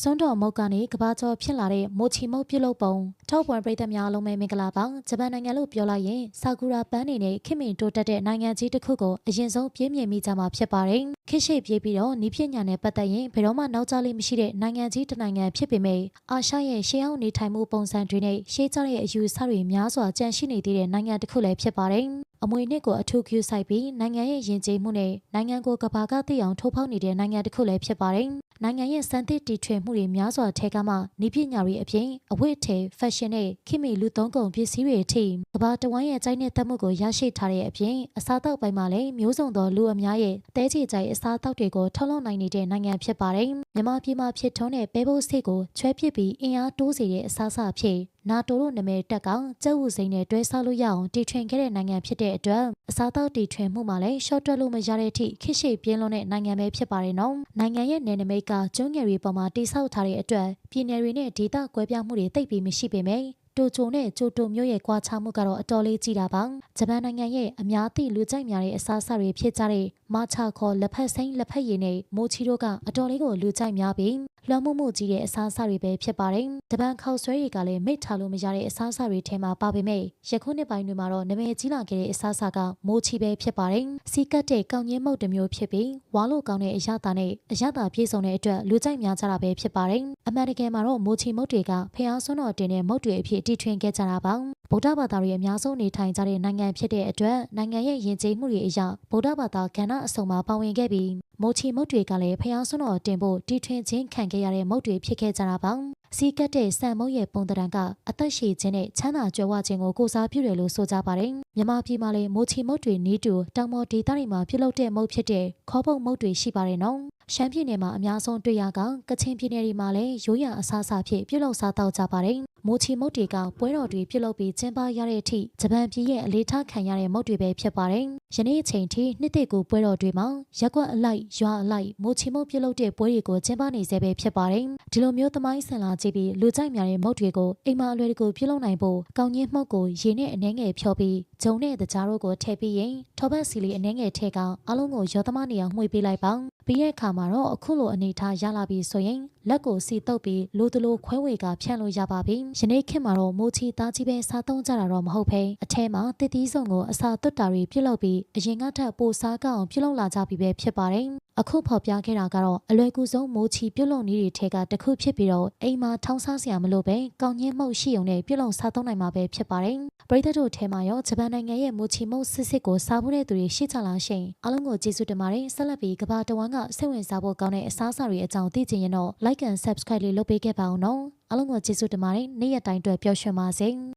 စွန်းတော်မုတ်ကနေကဘာကျော်ဖြစ်လာတဲ့မိုချီမုတ်ပြုတ်လုပ်ပုံထောက်ပွန်ပရိသတ်များအလုံးမဲ့မင်္ဂလာပါဂျပန်နိုင်ငံလို့ပြောလိုက်ရင်ဆာကူရာပန်းနေနဲ့ခင်မင်တိုးတက်တဲ့နိုင်ငံကြီးတစ်ခုကိုအရင်ဆုံးပြင်းပြင်းမိကြမှာဖြစ်ပါတယ်ခေတ်ရှိပြေးပြီးတော့ဤပညာနဲ့ပတ်သက်ရင်ဘယ်တော့မှနောက်ကျလေးမရှိတဲ့နိုင်ငံကြီးတစ်နိုင်ငံဖြစ်ပေမဲ့အာရှရဲ့ရှေးဟောင်းနေထိုင်မှုပုံစံတွေနဲ့ရှေးကျတဲ့အယူအဆတွေများစွာကျန်ရှိနေသေးတဲ့နိုင်ငံတစ်ခုလည်းဖြစ်ပါတယ်အမွေနှစ်ကိုအထူးကျစိုက်ပြီးနိုင်ငံရဲ့ယဉ်ကျေးမှုနဲ့နိုင်ငံကိုကဘာကသိအောင်ထိုးဖောက်နေတဲ့နိုင်ငံတစ်ခုလည်းဖြစ်ပါတယ်။နိုင်ငံရဲ့စံသစ်တီထွင်မှုတွေများစွာထဲကမှဤပညာတွေအပြင်အဝတ်အထည်ဖက်ရှင်နဲ့ခေတ်မီလူသုံးကုန်ပစ္စည်းတွေအထိကဘာတဝန်းရဲ့ကျိုင်းနဲ့တက်မှုကိုရရှိထားတဲ့အပြင်အစားအသောက်ပိုင်းမှာလည်းမျိုးစုံသောလူအများရဲ့တဲချေကြိုင်အစားအသောက်တွေကိုထုတ်လုပ်နိုင်နေတဲ့နိုင်ငံဖြစ်ပါတယ်။မြန်မာပြည်မှာဖြစ်ထွန်းတဲ့ပဲဘိုးစိတ်ကိုချွဲပစ်ပြီးအင်အားတိုးစေတဲ့အစားအစာဖြစ်နာတိုတို့နာမည်တက်ကောင်ကျဲဝူစိန်နဲ့တွဲဆောက်လို့ရအောင်တီထွင်ခဲ့တဲ့နိုင်ငံဖြစ်တဲ့အတွက်အစားအသောက်တီထွင်မှုမှာလည်းရှော့တွက်လို့မရတဲ့အထိခိရှိပြင်းလွန်းတဲ့နိုင်ငံပဲဖြစ်ပါတယ်နော်နိုင်ငံရဲ့နယ်နိမိတ်ကကျွန်းငယ်တွေပေါ်မှာတိဆောက်ထားတဲ့အတွက်ပြည်နယ်တွေနဲ့ဒေသကွဲပြားမှုတွေတိတ်ပြီးမရှိပေမယ့်တိုချိုနဲ့ကျိုတိုမျိုးရဲ့ကွာခြားမှုကတော့အတော်လေးကြီးတာပါဂျပန်နိုင်ငံရဲ့အများသိလူကြိုက်များတဲ့အစားအစာတွေဖြစ်ကြတဲ့မာချာခေါ်လက်ဖက်စိမ်းလက်ဖက်ရည်နဲ့မိုချီတို့ကအတော်လေးကိုလူကြိုက်များပြီးလွှမ်းမိုးမှုကြီးတဲ့အစားအစာတွေပဲဖြစ်ပါတယ်ဂျပန်ခောက်ဆွဲတွေကလည်းမိတ်ထားလို့မရတဲ့အစားအစာတွေထဲမှာပါပေမဲ့ယခုနှစ်ပိုင်းတွေမှာတော့နာမည်ကြီးလာခဲ့တဲ့အစားအစာကမိုချီပဲဖြစ်ပါတယ်စီကတ်တဲ့ကောင်းကျင်းမုတ်တစ်မျိုးဖြစ်ပြီးဝါလို့ကောင်းတဲ့အရသာနဲ့အရသာပြည့်စုံတဲ့အတွက်လူကြိုက်များကြတာပဲဖြစ်ပါတယ်အမှန်တကယ်မှာတော့မိုချီမုတ်တွေကဖျားဆွန်းတော်တင်တဲ့မုတ်တွေအဖြစ်တီထွင်ခဲ့ကြတာပါဗုဒ္ဓဘာသာတွေအများဆုံးနေထိုင်ကြတဲ့နိုင်ငံဖြစ်တဲ့အတွက်နိုင်ငံရဲ့ယဉ်ကျေးမှုတွေအရဗုဒ္ဓဘာသာကဏ္ဍအစုံမှာပါဝင်ခဲ့ပြီးမိုချီမုတ်တွေကလည်းဖျားဆွန်းတော်တင်ဖို့တီထွင်ခြင်းခံခဲ့ရတဲ့မုတ်တွေဖြစ်ခဲ့ကြတာပါစီကတ်တဲ့စံမုတ်ရဲ့ပုံသဏ္ဍာန်ကအသက်ရှည်ခြင်းနဲ့ချမ်းသာကြွယ်ဝခြင်းကိုကိုစားပြုတယ်လို့ဆိုကြပါတယ်မြန်မာပြည်မှာလည်းမိုချီမုတ်တွေနီးတူတောင်ပေါ်ဒေသတွေမှာပြုလုပ်တဲ့မုတ်ဖြစ်တဲ့ခေါ်ပုတ်မုတ်တွေရှိပါတယ်နော်ရှမ်းပြည်နယ်မှာအများဆုံးတွေ့ရကကချင်ပြည်နယ်တွေမှာလည်းရိုးရာအစားအစာဖြစ်ပြုလုပ်စားတောက်ကြပါတယ်မိုချီမုတ်တွေကပွဲတော်တွေပြုလုပ်ပြီးကျင်းပရတဲ့အထိဂျပန်ပြည်ရဲ့အလေးထားခံရတဲ့မုတ်တွေပဲဖြစ်ပါတယ်ယနေ့အချိန်ထိနှစ်တကူပွဲတော်တွေမှာရက်ကွက်အလိုက်ရွာအလိုက်မိုချီမုတ်ပြုလုပ်တဲ့ပွဲတွေကိုကျင်းပနေစေပဲဖြစ်ပါတယ်ဒီလိုမျိုးသမိုင်းဆန်လာကြည့်ပြီးလူကြိုက်များတဲ့မုတ်တွေကိုအိမ်မှာအလွယ်တကူပြုလုပ်နိုင်ဖို့ကောင်းကြီးမှုတ်ကိုရေနဲ့အနှဲငယ်ဖြောပြီးဂျုံနဲ့တကြားတို့ကိုထည့်ပြီးရင်ထောပတ်စီလေးအနှဲငယ်ထည့်ကအလုံးကိုရောသမားနေအောင်မှွေပေးလိုက်ပါပြီးတဲ့အခါမှာတော့အခုလိုအနေထားရလာပြီဆိုရင်လက်ကိုစီတုပ်ပြီးလိုတလိုခွဲဝေကဖြန့်လို့ရပါပြီယနေ့ခေတ်မှာတော့မိုချီသားကြီးပဲစားသုံးကြတာတော့မဟုတ်ဘဲအထဲမှာတစ်သီးစုံကိုအစာသွတ်တာတွေပြုလုပ်ပြီးအရင်ကထက်ပိုစားကောင်းပြုလုပ်လာကြပြီပဲဖြစ်ပါတယ်အခုဖော်ပြခဲ့တာကတော့အလွယ်ကူဆုံးမိုချီပြုတ်လုံနည်းတွေထဲကတစ်ခုဖြစ်ပြီးတော့အိမ်မှာထောင်းစားစရာမလိုပဲကောင်းညင်းမှုတ်ရှိုံနဲ့ပြုတ်လုံစားသုံးနိုင်မှာပဲဖြစ်ပါတယ်ပရိသတ်တို့ထဲမှာရောဂျပန်နိုင်ငံရဲ့မိုချီမုတ်စစ်စစ်ကိုစားဖို့တဲ့သူတွေရှိကြလားရှင်အားလုံးကိုကျေးဇူးတင်ပါတယ်ဆက်လက်ပြီးကဘာတဝန်းကစိတ်ဝင်စားဖို့ကောင်းတဲ့အစားအစာတွေအကြောင်းသိချင်ရင်တော့ like and subscribe လေးလုပ်ပေးခဲ့ပါဦးနော်အားလုံးကိုကျေးဇူးတင်ပါတယ်နေ့ရက်တိုင်းအတွက်ပျော်ရွှင်ပါစေ